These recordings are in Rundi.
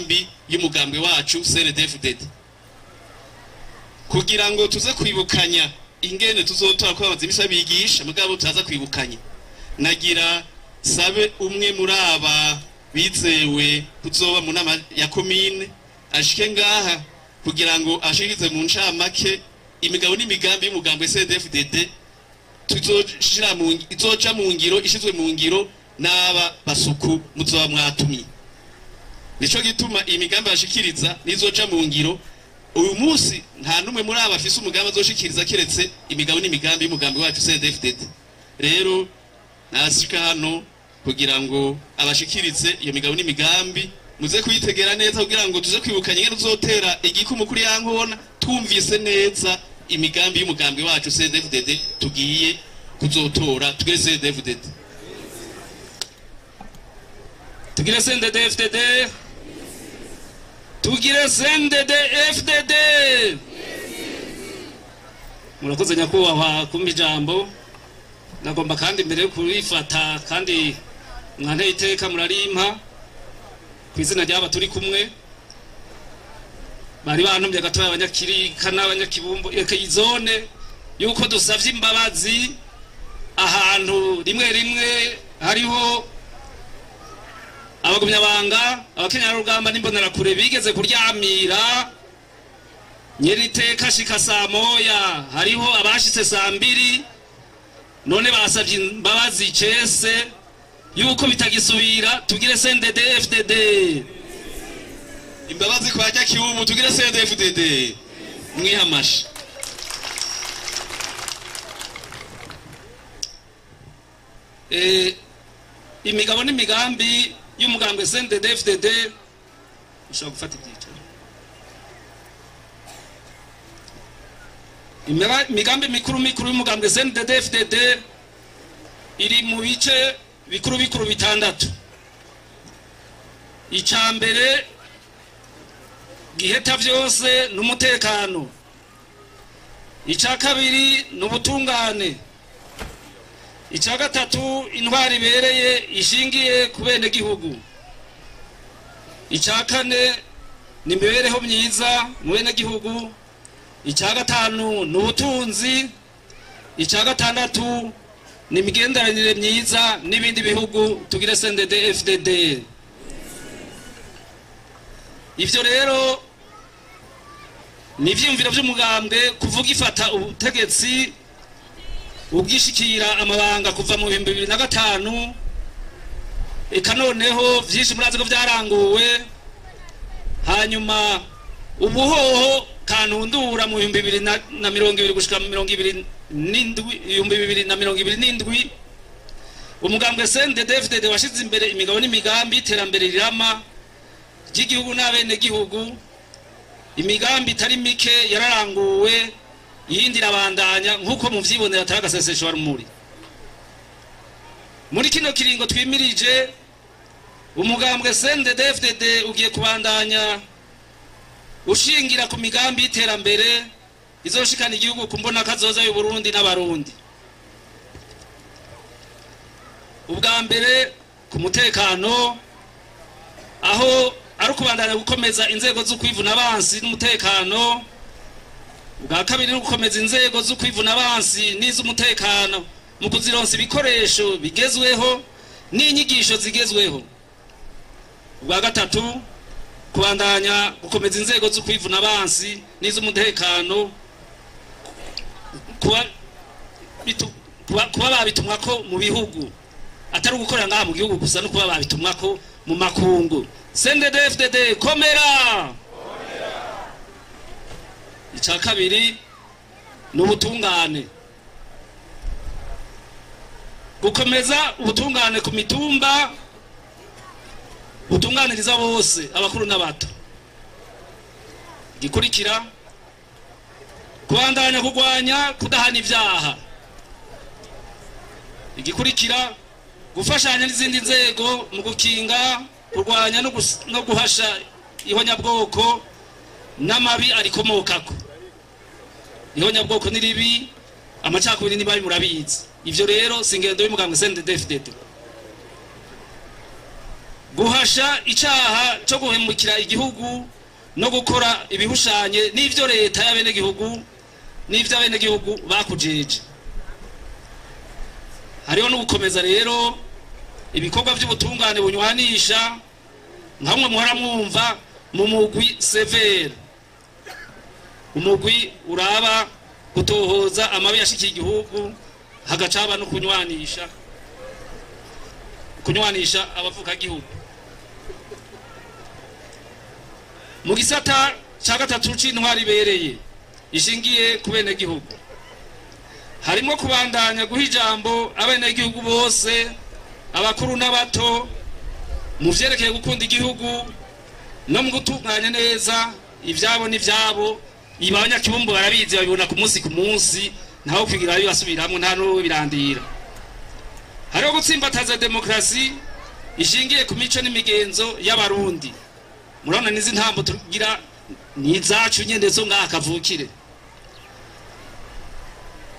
n'imigambi y'umugambwe wacu CNDD-FDD kugira ngo tuze kwibukanya ingene tuzotora ko abazimisha bigisha mugabo tutaza kwibukanya nagira sabe umwe muri aba bizewe kuzoba mu nama ya komine ashike ngaha kugira ngo ashirize mu ncamake imigabo n'imigambi y'umugambwe CNDD-FDD tuzoshira mu izoca mu ngiro ishizwe mu ngiro n'aba basuku muzoba mwatumye nico gituma imigambi bashikiriza nizoca mu ngiro uyu munsi nta numwe muri aba afise umugambi azoshikiriza kiretse imigabo n'imigambi y'umugambi wacu CNDD-FDD rero nasika hano kugira ngo abashikirize iyo migabo n'imigambi muze kuyitegera neza kugira ngo tuze kwibukanya ingene tuzotera igikumu kuri yankona twumvise neza imigambi y'umugambi wacu CNDD-FDD tugiye kuzotora tugire CNDD-FDD tugire CNDD-FDD tugire CNDD-FDD murakoze nyakubahwa kumpa ijambo nagomba kandi mbere yo kurifata kandi mwanteye iteka murarimpa ku izina ry'aba turi kumwe bari bantumye gatoya abanyakirika n'abanyakibumbu izone yuko dusavye imbabazi ahantu rimwe rimwe hariho abagumyabanga abakenyarugamba n'imbonera kure bigeze kuryamira nyeriteka shika saa moya hariho abashitse saa 2 none basavye imbabazi cese yuko bitagisubira tugire CNDD-FDD imbabazi kwa Nyakibumu tugire CNDD-FDD mwihamashi imigabo n'imigambi y'umugambwe CNDD-FDD ushaka gufata ibyicaro imigambi mikuru y'umugambwe CNDD-FDD iri mu bice bikuru bitandatu icambere giheta vyose n'umutekano ica kabiri n'ubutungane ica gatatu intwari ibereye ishingiye ku bene gihugu ica kane ni imibereho myiza mu bene gihugu ica gatanu n'ubutunzi ica gatandatu ni imigenderanire myiza n'ibindi bihugu tugire CNDD-FDD ivyo rero ni ivyumviro vy'umugambwe kuvuga ifata ubutegetsi ubwishikira amabanga kuva mu 2005 eka noneho vyinshi murazi ko vyaranguwe hanyuma ubuhoho kanundura mu 2020 gushika mu 2027 umugambwe CNDD-FDD washize imbere imigabo n'imigambi iterambere rirama ry'igihugu n'abene gihugu imigambi itari mike yararanguwe yindi rabandanya nkuko muvyibonera ataragaseseshwa rumuri muri kino kiringo twimirije umugambwe CNDD-FDD ugiye kubandanya ushingira ku migambi iterambere izoshikana igihugu kumbona kazoza y'u Burundi n'abarundi ubwa mbere ku mutekano aho ari kubandanya gukomeza inzego zo kwivuna abansi n'umutekano ubwa kabiri no gukomeza inzego zo kwivuna abansi n'iz'umutekano mu kuzironsa ibikoresho bigezweho n'inyigisho zigezweho ubwa gatatu kubandanya gukomeza inzego zo kwivuna abansi n'iz'umutekano kuba babitumwa ko mu bihugu atari ugukorera ngaha mu gihugu gusa no kuba babitumwa ko mu makungu CNDD-FDD komera ica kabiri n'ubutungane gukomeza ubutungane ku mitumba butunganiriza bose abakuru n'abato gikurikira kubandanya kugwanya kudahana ivyaha igikurikira gufashanya n'izindi nzego mu gukinga kurwanya no guhasha ihonyabwoko n'amabi arikomokako ihonyabwoko ni ribi amacakubiri nibabi murabizi ivyo rero singendo y'umugambwe CNDD-FDD guhasha icaha cyo guhemukira igihugu no gukora ibihushanye n'ivyo leta y'abenegihugu n'ivyo abenegihugu bakujeje. Hariho no gukomeza rero ibikorwa by'ubutungane bunywanisha nkamwe muhora mwumva mu mugwi severe, umugwi uraba gutohoza amabi yashikiye igihugu hagacaba no kunywanisha abavuka gihugu. Mu gisata ca gatatu c'intwari ibereye ishingiye ku bene gihugu harimo kubandanya guha ijambo abene gihugu bose, abakuru n'abato, mu vyerekeye gukunda igihugu no mu gutunganya neza ivyabo n'ivyabo. Ibanyakibumbu barabizi, babibona ku munsi ntaho kwigira bibasubiramwe, nta no birandira. Hariho gutsimbataza demokrasi ishingiye ku mico n'imigenzo y'abarundi. Murabona nizi ntambo tugira nizacu nyende zo ngaha kavukire.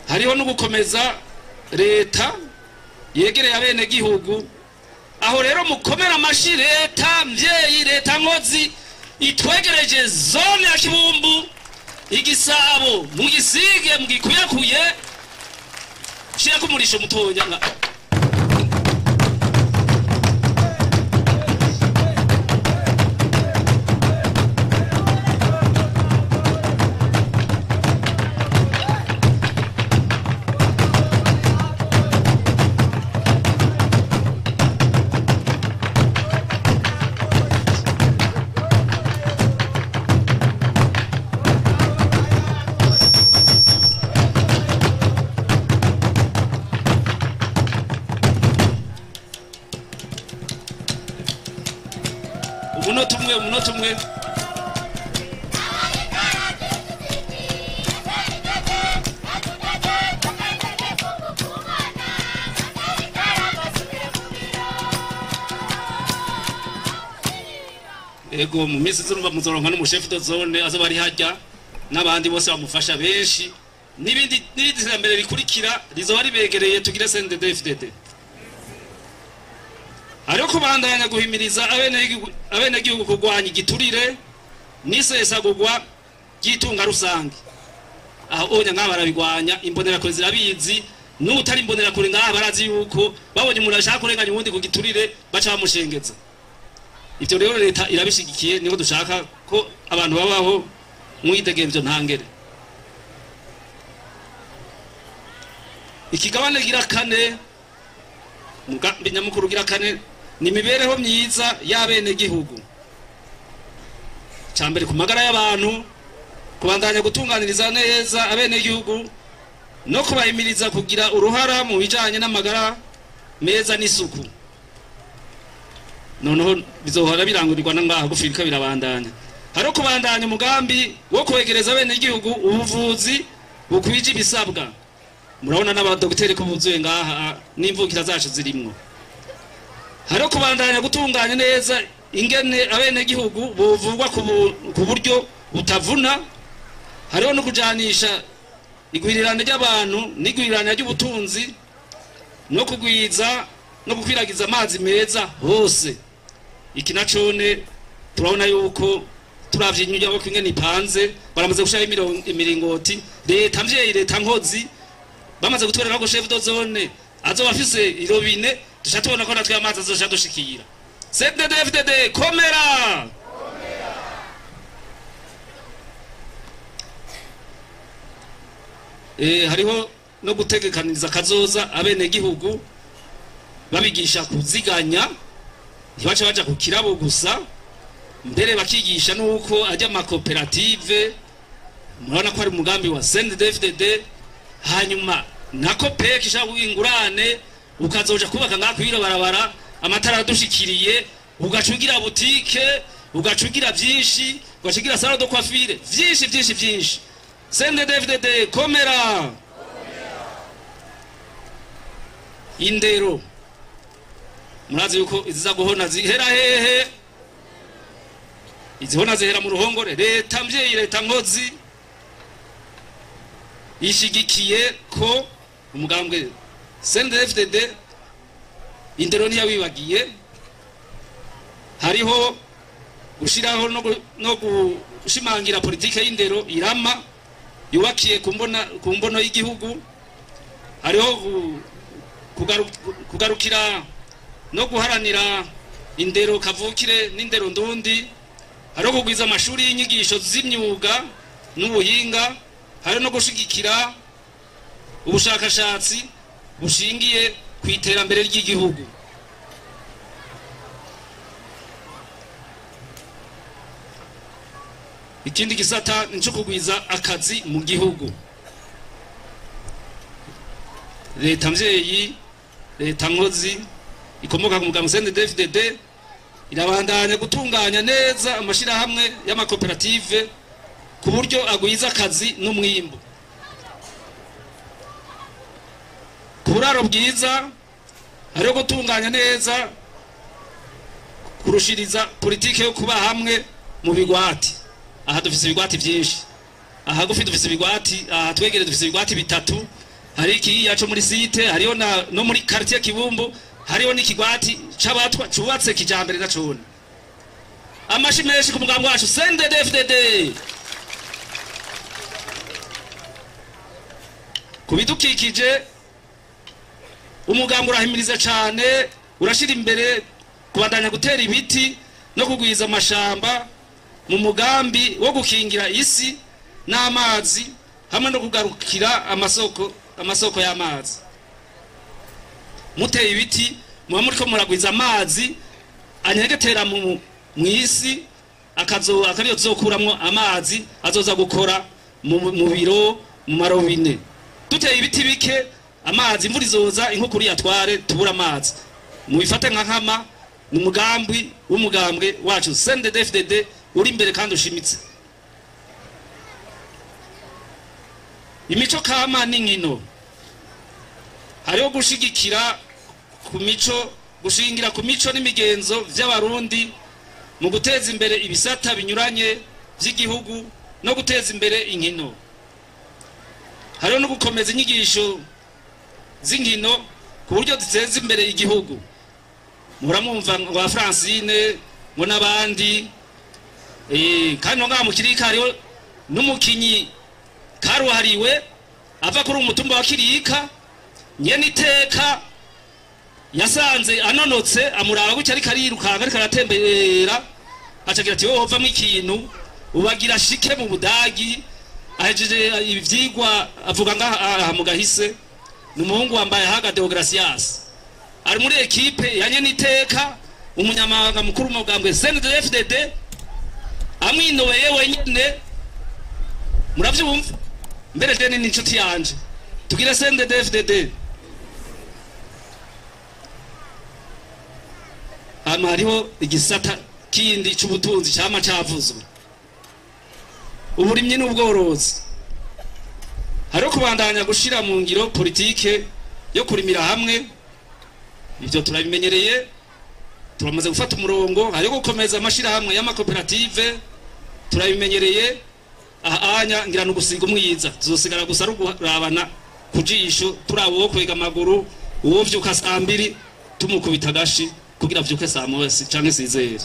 Hariho no gukomeza leta yegereye abene gihugu, aho rero mukomera amashi leta mvyeyi, leta nkozi itwegereje zone ya Kibumbu, Igisabo mugisige mugikuyakuye shira kumurisho mutonya nga umunota umwe. Ego mu minsi zurumva muzoronka n'umushefu de zone azo bari hajya n'abandi bose bamufasha benshi, n'ibindi terambere rikurikira rizoba ribegereye tugire CNDD-FDD. Hariho kubandanya guhimiriza abene gihugu kurwanya igiturire n'isesagurwa ry'itunga rusange. Aho onya nk'aba barabigwanya, imbonerakure zirabizi, n'utari imbonerakure ngaha barazi yuko babonye umuntu ashaka kurenganya ubundi ku giturire baca bamushengeza. Ivyo rero leta irabishigikiye, niho dushaka ko abantu babaho mwidegemvyo ntangere. Ikigabane gira kane, mugambi nyamukuru gira kane ni imibereho myiza y'abene gihugu. Cambere ku magara y'abantu, kubandanya gutunganiriza neza abene gihugu no kubahimiriza kugira uruhara mu bijanye n'amagara meza n'isuku. Noneho bizohora birangurirwa nangaha gufirika birabandanya. Hariho kubandanya umugambi wo kwegereza abene gihugu ubuvuzi bukwije ibisabwa. Murabona n'abadokiteri ko buzuye ngaha n'imvukira zacu zirimwo. Hariho kubandanya gutunganya neza ingene abene gihugu buvugwa ku buryo butavuna. Hariho no kujanisha igwirirana ry'abantu n'igwirirana ry'ubutunzi no kugwiza no gukwiragiza amazi meza hose. Iki nacone turabona yuko turavye inyuja ko ingene ipanze, baramaze gushaka imiringoti, leta mvyeyi, leta nkozi bamaze gutwerera ko chef de zone azoba afise irobine, dusha tubona ko natwe amazi azoja dushikira. CNDD-FDD komera! Hariho no gutegekaniriza kazoza abene gihugu babigisha kuziganya, ntibaca baja ku kirabo gusa, mbere bakigisha nuko ajya amakoperative. Murabona ko ari umugambi wa CNDD-FDD. Hanyuma nako peki sha wingurane ukazoja kubaka ngakwira barabara, amatara adushikiriye, ugacugira butike, ugacugira byinshi, ugacugira salon de coiffure, byinshi. CNDD-FDD komera! Indero murazi yuko iziza guhona zihera hehe? Izihona zihera mu ruhongore. Leta mvyeyi, leta nkozi ishigikiye ko umugambwe CNDD-FDD indero ntiyawibagiye. hariho gushiraho no gushimangira politike y'indero irama yubakiye ku mbono y'igihugu, hariho kugarukira no guharanira indero kavukire n'indero ndundi, hariho kugwiza amashuri y'inyigisho z'imyuga n'ubuhinga, hariho no gushigikira ubushakashatsi bushingiye ku iterambere ry'igihugu. Ikindi gisata nico kugwiza akazi mu gihugu. Leta mvyeyi, leta nkozi ikomoka ku mugambwe CNDD-FDD irabandanya gutunganya neza amashirahamwe y'amakoperative ku buryo agwiza akazi n'umwimbo. Ku buraro bwiza hariho gutunganya neza kurushiriza politike yo kuba hamwe mu bigwati. Aha dufise ibigwati byinshi, aha gufi dufise ibigwati, aha twegere dufise ibigwati bitatu, hari iki yaco muri site, hariho no muri quartier Kibumbu, hariho n'ikigwati c'abatwa cubatse kijambere na cone. Amashi menshi ku mugambwe wacu CNDD-FDD. Kubidukikije umugambwe urahimiriza cane, urashira imbere kubandanya gutera ibiti no kugwiza amashamba mu mugambi wo gukingira isi n'amazi hamwe no kugarukira amasoko y'amazi. Muteye ibiti muba muriko muragwiza amazi anyegetera mu isi, akariyo tuzokuramwo amazi azoza gukora mu biro mu marobine. Duteye ibiti bike amazi imvura izoza inkukuri yatware tubura amazi. Mubifate nka nkama n'umugambi w'umugambwe wacu CNDD-FDD uri imbere kandi ushimitse. Imico kama n'inkino hariho gushigikira ku mico, gushingira ku mico n'imigenzo vy'abarundi mu guteza imbere ibisata binyuranye vy'igihugu no guteza imbere inkino. Hariho no gukomeza inyigisho z'inkino ku buryo ziteza imbere igihugu. Muramumva wa Francine ngo n'abandi kandi ngaha mu Kirika hariho n'umukinyi karuhariwe ava kuri umutumba wa Kirika, nyene iteka yasanze anonotse amuraba gutya ariko arirukanga ariko aratembera, acagira ati wowe uvamwe ikintu ubagira shike mu Budagi. Ahejeje ivyigwa avuga ngaha mu Gahise n'umuhungu wambaye haga Deogracias ari muri ekipe ya nyene iteka, umunyamabanga mukuru mu mugambwe CNDD-FDD amwinoweye wenyene. Muravyumva mbere je ni inshuti yanje tugira CNDD-FDD. Hano hariho igisata kindi c'ubutunzi cyama cavuzwe, uburimyi n'ubworozi. Hariho kubandanya gushira mu ngiro politike yo kurimira hamwe, ivyo turabimenyereye, turamaze gufata umurongo. Hariho gukomeza amashirahamwe y'amakoperative, turabimenyereye. Ahanya ngira no gusiga umwiza tuzosigara gusa rugurabana kujisho, turabo kwega amaguru, uwo vyuka saa 2 tumukubita gashi kugira vyuke saa 1 canke sizere.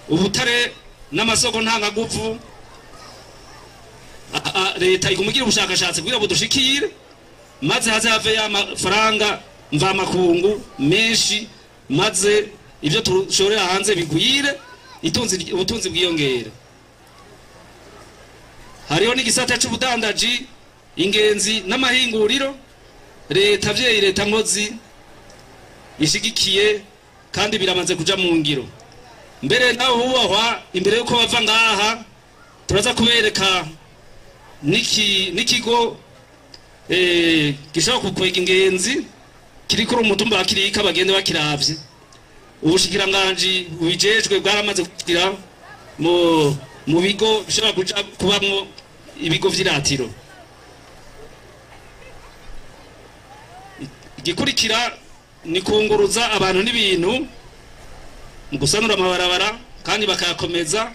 Ubutare n'amasoko ntangaguvu leta igumugira ubushakashatsi kugira budushikire, maze haze have y'amafaranga mva makungu menshi, maze ivyo tushorera hanze bigwire, ubutunzi bwiyongera. Hariho n'igisata c'ubudandaji, ingenzi n'amahinguriro. Leta vyeyi, leta nkozi ishigikiye kandi biramaze kuja mu ngiro. Mbere naho hubahwa imbere yuko bava ngaha turaza kubereka n'ikigo gishobora kukwega ingenzi kiri kuri umutumba wa Kirika bagende bakiravye. Ubushikiranganji bubijejwe bwaramaze kugira mu bigo bishobora kuja kubamwo ibigo vy'iratiro. Igikurikira ni kunguruza abantu n'ibintu mu gusanura amabarabara kandi bakayakomeza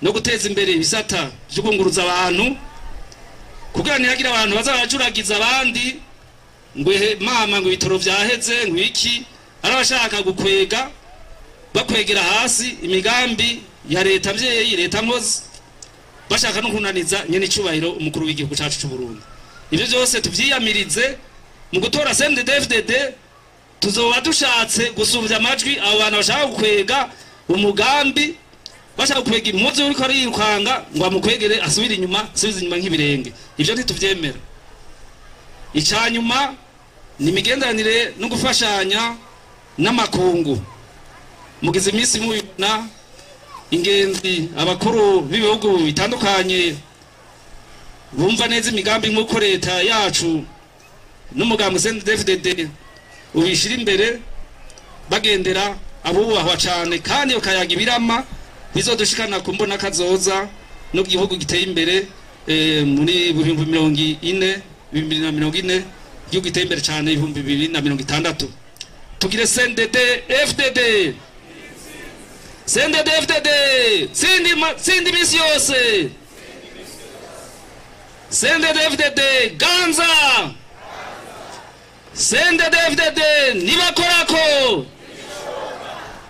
no guteza imbere ibisata byo kunguruza abantu, kugira ntihagira abantu bazabajuragiza abandi ngo mama ngo ibitoro vyaheze ngo iki. arabashaka gukwega bakwegera hasi imigambi ya leta mvyeyi leta nkozi bashaka no kunaniza nyene icubahiro umukuru w'igihugu cacu c'u Burundi. Ivyo byose tuvyiyamirize mu gutora CNDD-FDD tuzoba dushatse gusubya amajwi abo bantu bashaka gukwega umugambi bashaka gukwega impuzu uriko ariyirukanga ngo amukwegere asubire inyuma nk'ibirenge. Ivyo ntituvyemera. Icanyuma ni imigenderanire no gufashanya n'amakungu. Mugize iminsi mubibona ingenzi abakuru b'ibihugu bitandukanye bumva neza imigambi nk'uko leta yacu n'umugambi CNDD-FDD ubishira imbere bagendera abubahwa cyane kandi ukayaga ibirama bizodushikana ku mbona kazoza no gihugu giteye imbere muri 2040 igihugu giteye imbere cyane 2060 tugire CNDD-FDD CNDD-FDD sindi misi yose CNDD-FDD ganza CNDD-FDD nibakorako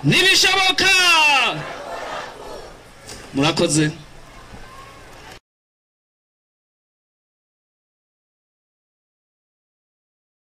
nibishoboka murakoze.